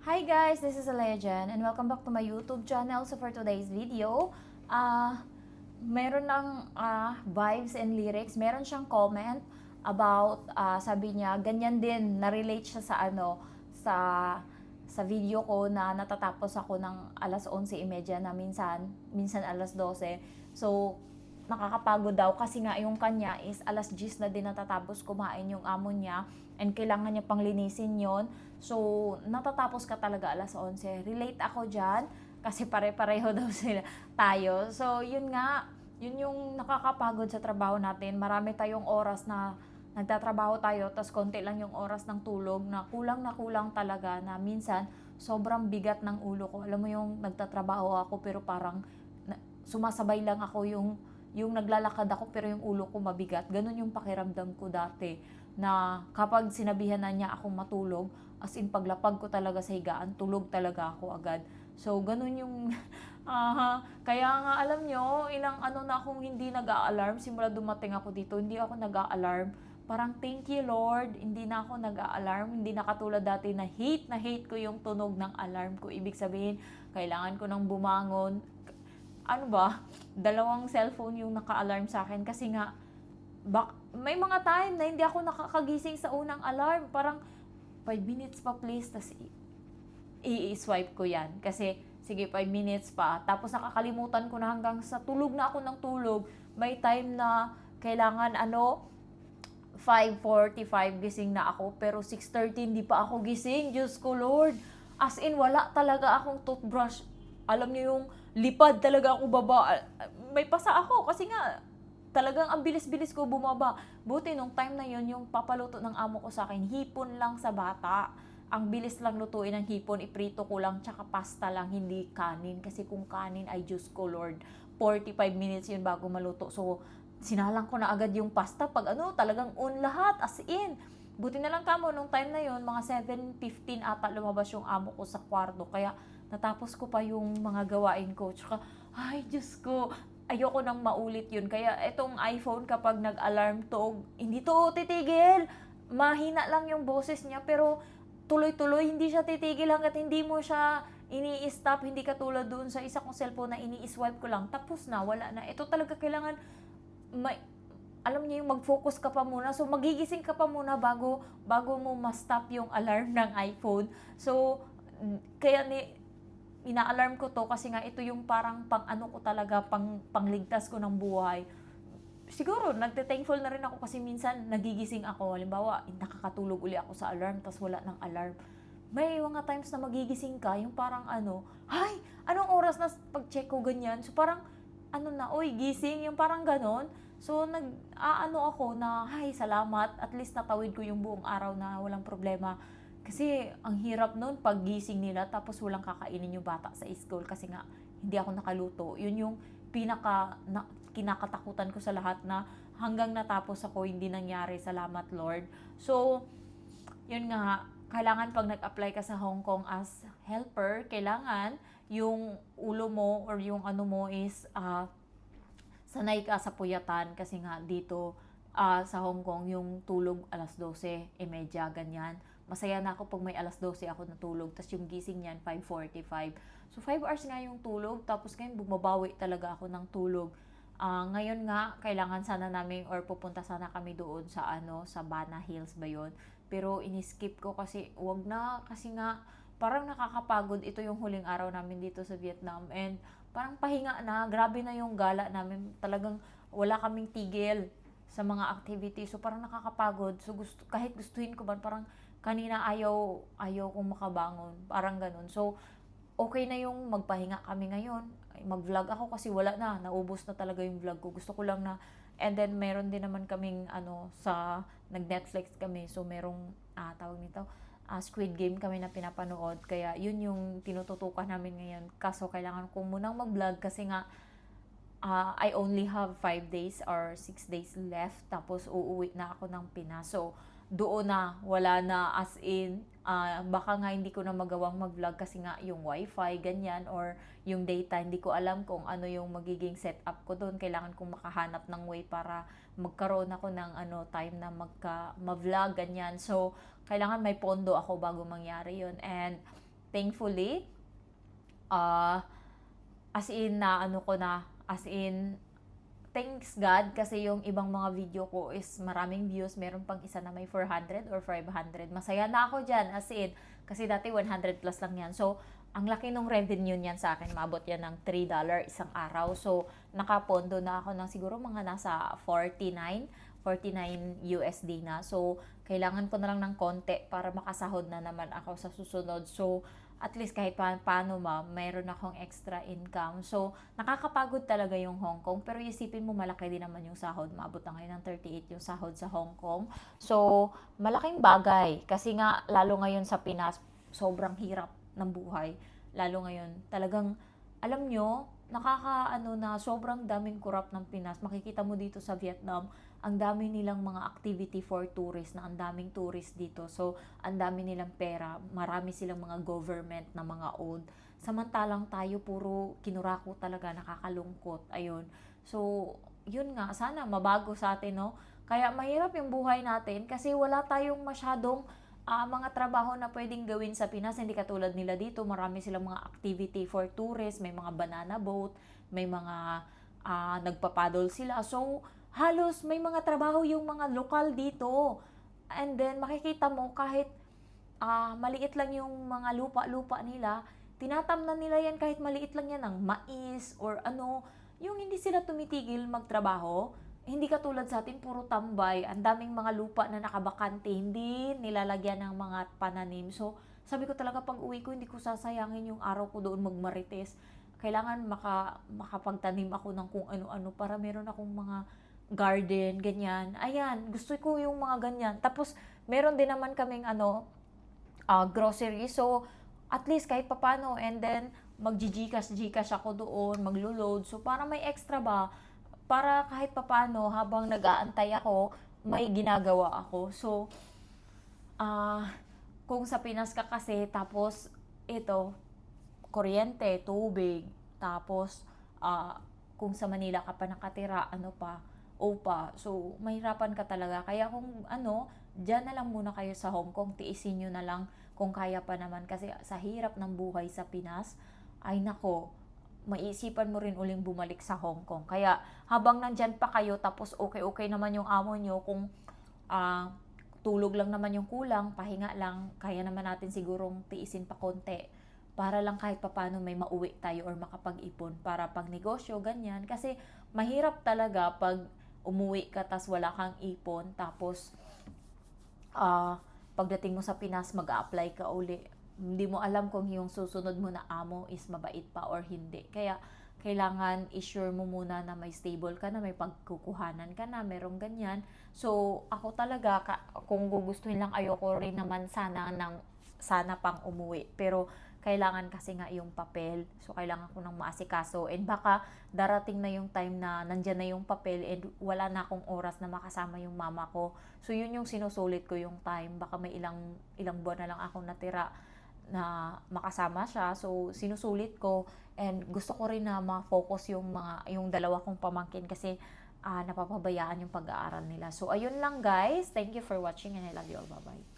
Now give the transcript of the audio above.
Hi guys, this is a legend and welcome back to my YouTube channel. So for today's video, meron ng vibes and lyrics. Meron siyang comment about, sabi niya, ganyan din, na-relate siya sa sa sa video ko na natatapos ako ng alas 11:30 na minsan alas 12. So, nakakapagod daw kasi nga yung kanya is alas 10 na din natatapos kumain yung amo niya and kailangan niya pang linisin yon. So, natatapos ka talaga alas 11. Relate ako dyan kasi pare-pareho daw sila tayo. So, yun nga, yun yung nakakapagod sa trabaho natin. Marami tayong oras na nagtatrabaho tayo, tas konti lang yung oras ng tulog na kulang talaga na minsan sobrang bigat ng ulo ko. Alam mo yung nagtatrabaho ako pero parang sumasabay lang ako yung naglalakad ako pero yung ulo ko mabigat. Ganun yung pakiramdam ko dati na kapag sinabihan na niya akong matulog, as in paglapag ko talaga sa higaan, tulog talaga ako agad. So, ganun yung kaya nga alam nyo, ilang na akong hindi nag-a-alarm simula dumating ako dito, hindi ako nag-a-alarm. Parang thank you Lord, hindi na ako nag-a-alarm, hindi na katulad dati na hate ko yung tunog ng alarm ko. Ibig sabihin, kailangan ko nang bumangon. Ano ba, dalawang cellphone yung naka-alarm sa akin kasi nga may mga time na hindi ako nakakagising sa unang alarm. Parang 5 minutes pa please, tas i-swipe ko yan. Kasi sige 5 minutes pa, tapos nakakalimutan ko na hanggang sa tulog na ako ng tulog. May time na kailangan 5:45 gising na ako pero 6:30 hindi pa ako gising. Diyos ko Lord, as in wala talaga akong toothbrush. Alam niyo yung lipad talaga ako baba. May pasa ako kasi nga talagang ang bilis-bilis ko bumaba. Buti nung time na yon yung papaluto ng amo ko sa akin, hipon lang sa bata. Ang bilis lang lutuin ng hipon, iprito ko lang, tsaka pasta lang, hindi kanin. Kasi kung kanin ay Diyos ko Lord, 45 minutes yun bago maluto. So, sinalang ko na agad yung pasta pag talagang lahat, as in. Buti na lang kamo, nung time na yon mga 7:15 ata lumabas yung amo ko sa kwarto. Kaya natapos ko pa yung mga gawain ko. Tsaka, ay Diyos ko, ayoko nang maulit yun. Kaya itong iPhone kapag nag-alarm to, hindi to titigil. Mahina lang yung boses niya pero tuloy-tuloy, hindi siya titigil hanggat hindi mo siya ini-stop. Hindi katulad doon sa isa kong cellphone na ini-swipe ko lang, tapos na, wala na. Ito talaga kailangan, may, alam niyo yung mag-focus ka pa muna. So, magigising ka pa muna bago mo ma-stop yung alarm ng iPhone. So, kaya ina-alarm ko to kasi nga ito yung parang ko talaga, pangligtas ko ng buhay. Siguro nagte-thankful na rin ako kasi minsan nagigising ako, halimbawa nakakatulog uli ako sa alarm tas wala ng alarm. May mga times na magigising ka yung parang ay, anong oras na, pag-check ko ganyan. So parang na, oy gising, yung parang ganon. So ako na, ay salamat, at least natawid ko yung buong araw na walang problema. Kasi ang hirap nun pag gising nila tapos walang kakainin yung bata sa school kasi nga hindi ako nakaluto. Yun yung kinakatakutan ko sa lahat na hanggang natapos ako hindi nangyari. Salamat Lord. So, yun nga, kailangan pag nag-apply ka sa Hong Kong as helper, kailangan yung ulo mo or yung mo is sanay ka sa puyatan kasi nga dito sa Hong Kong yung tulog alas 12:30 ganyan. Masaya na ako pag may alas 12 ako natulog, tapos yung gising niyan 5:45. So 5 hours nga yung tulog, tapos ngayon bumabawi talaga ako ng tulog. Ngayon nga kailangan sana namin or pupunta sana kami doon sa sa Bana Hills ba yon. Pero ini-skip ko kasi wag na, kasi nga parang nakakapagod. Ito yung huling araw namin dito sa Vietnam and parang pahinga na, grabe na yung gala namin. Talagang wala kaming tigil sa mga activities. So parang nakakapagod. So kahit gustuhin ko ba, parang kanina ayaw kong makabangon. Parang ganun. So okay na yung magpahinga kami ngayon. Mag-vlog ako kasi wala na, naubos na talaga yung vlog ko. Gusto ko lang na, and then meron din naman kaming sa nag-Netflix kami. So merong tawag nito, Squid Game kami na pinapanood. Kaya yun yung tinututukan namin ngayon. Kaso kailangan ko munang mag-vlog kasi nga I only have 5 days or 6 days left. Tapos uuwi na ako ng Pinas. So doon na, wala na, as in, baka nga hindi ko na magawang mag-vlog kasi nga yung wifi, ganyan, or yung data, hindi ko alam kung ano yung magiging setup ko doon. Kailangan kong makahanap ng way para magkaroon ako ng time na ma-vlog, ganyan. So, kailangan may pondo ako bago mangyari yon. And thankfully, ah, as in na ano ko na, as in thanks God kasi yung ibang mga video ko is maraming views. Meron pang isa na may 400 or 500. Masaya na ako dyan as in. Kasi dati 100 plus lang yan. So, ang laki ng revenue niyan sa akin. Mabot yan ng $3 isang araw. So, nakapondo na ako ng siguro mga nasa 49 USD na. So, kailangan ko na lang ng konti para makasahod na naman ako sa susunod. So, at least kahit paano mayroon akong extra income. So, nakakapagod talaga yung Hong Kong. Pero isipin mo, malaki din naman yung sahod. Maabot na ngayon ng 38 yung sahod sa Hong Kong. So, malaking bagay. Kasi nga, lalo ngayon sa Pinas, sobrang hirap ng buhay. Lalo ngayon, talagang, alam nyo, na sobrang daming corrupt ng Pinas. Makikita mo dito sa Vietnam, ang dami nilang mga activity for tourists na ang daming tourist dito. So, ang dami nilang pera. Marami silang mga government na mga owned. Samantalang tayo puro kinurako talaga, nakakalungkot. Ayun. So, yun nga, sana mabago sa atin, no? Kaya mahirap yung buhay natin kasi wala tayong masyadong mga trabaho na pwedeng gawin sa Pinas. Hindi katulad nila dito, marami silang mga activity for tourists, may mga banana boat, may mga nagpapaddle sila. So, halos may mga trabaho yung mga lokal dito. And then, makikita mo kahit maliit lang yung mga lupa-lupa nila, tinatamnan nila yan kahit maliit lang yan ng mais or ano, yung hindi sila tumitigil magtrabaho. Hindi katulad sa atin, puro tambay. Ang daming mga lupa na nakabakante, hindi nilalagyan ng mga pananim. So, sabi ko talaga pag uwi ko, hindi ko sasayangin yung araw ko doon magmarites. Kailangan makapagtanim ako ng kung ano-ano para meron akong mga garden, ganyan. Ayan, gusto ko yung mga ganyan. Tapos, meron din naman kaming grocery. So, at least kahit papano. And then, mag-Gcash ako doon, maglo-load. So, para may extra ba? Para kahit papano, habang nag-aantay ako, may ginagawa ako. So, kung sa Pinas ka kasi, tapos, ito, kuryente, tubig, tapos, kung sa Manila ka pa nakatira, OPA. So, mahirapan ka talaga. Kaya kung dyan na lang muna kayo sa Hong Kong, tiisin nyo na lang kung kaya pa naman. Kasi sa hirap ng buhay sa Pinas, ay nako, maiisipan mo rin uling bumalik sa Hong Kong. Kaya habang nandyan pa kayo, tapos okay naman yung amo nyo, kung tulog lang naman yung kulang, pahinga lang, kaya naman natin sigurong tiisin pa konti para lang kahit papano may mauwi tayo or makapag-ipon para pag negosyo, ganyan. Kasi mahirap talaga pag umuwi ka tas wala kang ipon, tapos pagdating mo sa Pinas mag-a-apply ka uli. Hindi mo alam kung yung susunod mo na amo is mabait pa or hindi. Kaya kailangan i-sure mo muna na may stable ka na, may pagkukuhanan ka na, merong ganyan. So, ako talaga, kung gugustuhin lang, ayoko rin naman sana pang umuwi. Pero, kailangan kasi nga yung papel. So, kailangan ko ng maasikaso. And baka darating na yung time na nandyan na yung papel and wala na akong oras na makasama yung mama ko. So, yun yung sinusulit ko yung time. Baka may ilang buwan na lang akong natira na makasama siya. So, sinusulit ko. And gusto ko rin na ma-focus yung dalawa kong pamangkin kasi napapabayaan yung pag-aaral nila. So, ayun lang guys. Thank you for watching and I love you all. Bye-bye.